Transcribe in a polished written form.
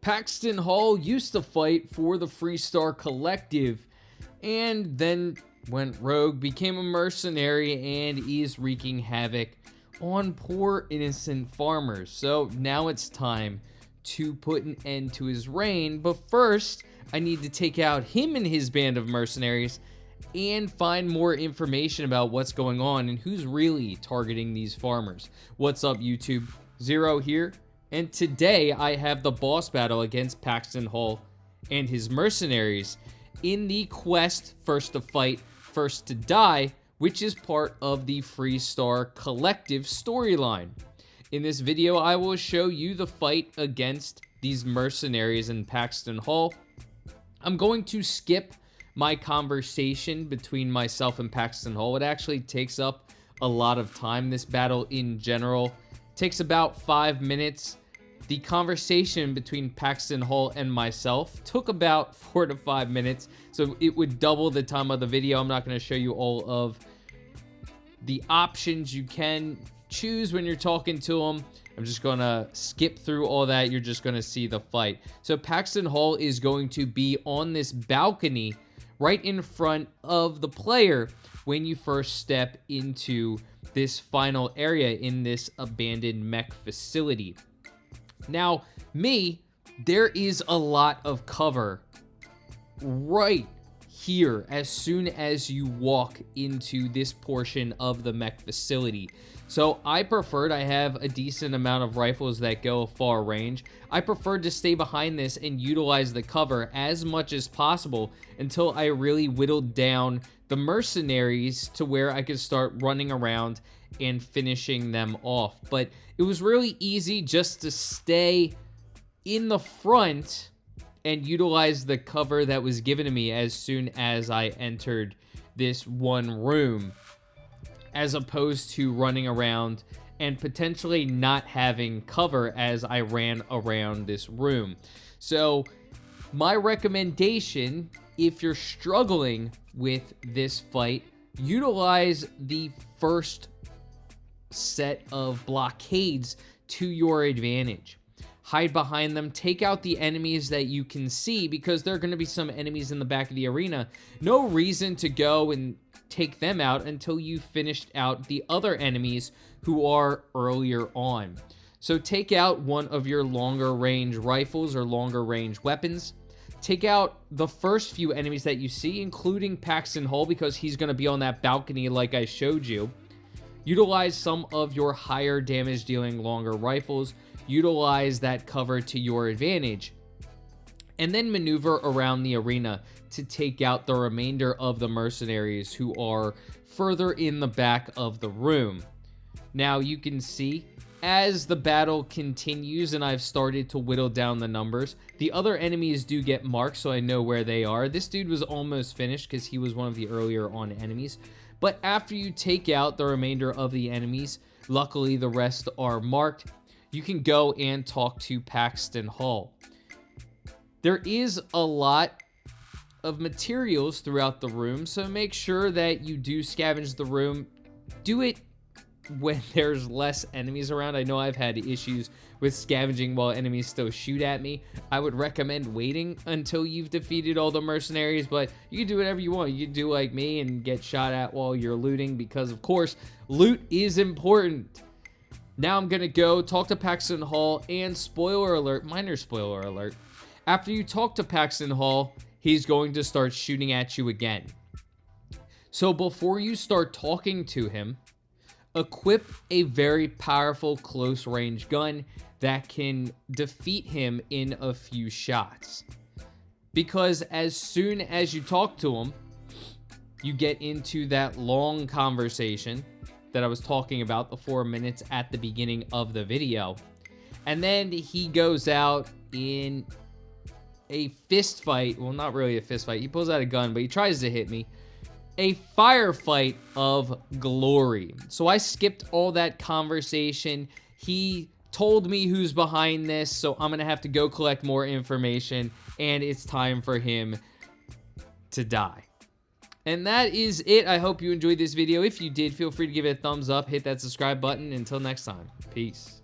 Paxton Hull used to fight for the Freestar Collective and then went rogue, became a mercenary, and is wreaking havoc on poor innocent farmers. So now it's time to put an end to his reign, but first I need to take out him and his band of mercenaries and find more information about what's going on and who's really targeting these farmers. What's up, YouTube? Zero here, and today I have the boss battle against Paxton Hull and his mercenaries in the quest First to Fight, First to Die, which is part of the Freestar Collective storyline. In this video, I will show you the fight against these mercenaries in Paxton Hull. I'm going to skip my conversation between myself and Paxton Hull. It actually takes up a lot of time. This battle in general takes about 5 minutes. The conversation between Paxton Hull and myself took about 4 to 5 minutes, so it would double the time of the video. I'm not going to show you all of the options you can choose when you're talking to him. I'm just going to skip through all that. You're just going to see the fight. So Paxton Hull is going to be on this balcony right in front of the player when you first step into this final area in this abandoned mech facility. Now, there is a lot of cover right here as soon as you walk into this portion of the mech facility. So I have a decent amount of rifles that go far range. I preferred to stay behind this and utilize the cover as much as possible until I really whittled down the mercenaries to where I could start running around and finishing them off. But it was really easy just to stay in the front and utilize the cover that was given to me as soon as I entered this one room, as opposed to running around and potentially not having cover as I ran around this room. So my recommendation, if you're struggling with this fight, utilize the first set of blockades to your advantage. Hide behind them, take out the enemies that you can see, because there are going to be some enemies in the back of the arena. No reason to go and take them out until you finished out the other enemies who are earlier on. So take out one of your longer range rifles or longer range weapons. Take out the first few enemies that you see, including Paxton Hull, because he's going to be on that balcony like I showed you. Utilize some of your higher damage dealing longer rifles. Utilize that cover to your advantage, and then maneuver around the arena to take out the remainder of the mercenaries who are further in the back of the room. Now you can see as the battle continues and I've started to whittle down the numbers, the other enemies do get marked so I know where they are. This dude was almost finished because he was one of the earlier on enemies. But after you take out the remainder of the enemies, luckily the rest are marked, you can go and talk to Paxton Hull. There is a lot of materials throughout the room, so make sure that you do scavenge the room. Do it when there's less enemies around. I know I've had issues with scavenging while enemies still shoot at me. I would recommend waiting until you've defeated all the mercenaries, but you can do whatever you want. You can do like me and get shot at while you're looting, because of course, loot is important. Now I'm going to go talk to Paxton Hull, and spoiler alert, minor spoiler alert, after you talk to Paxton Hull, he's going to start shooting at you again. So before you start talking to him, equip a very powerful close range gun that can defeat him in a few shots. Because as soon as you talk to him, you get into that long conversation that I was talking about, the 4 minutes at the beginning of the video. And then he goes out in a fist fight. Well, not really a fist fight. He pulls out a gun, but he tries to hit me. A firefight of glory. So I skipped all that conversation. He told me who's behind this, so I'm going to have to go collect more information, and it's time for him to die. And that is it. I hope you enjoyed this video. If you did, feel free to give it a thumbs up, hit that subscribe button. Until next time, peace.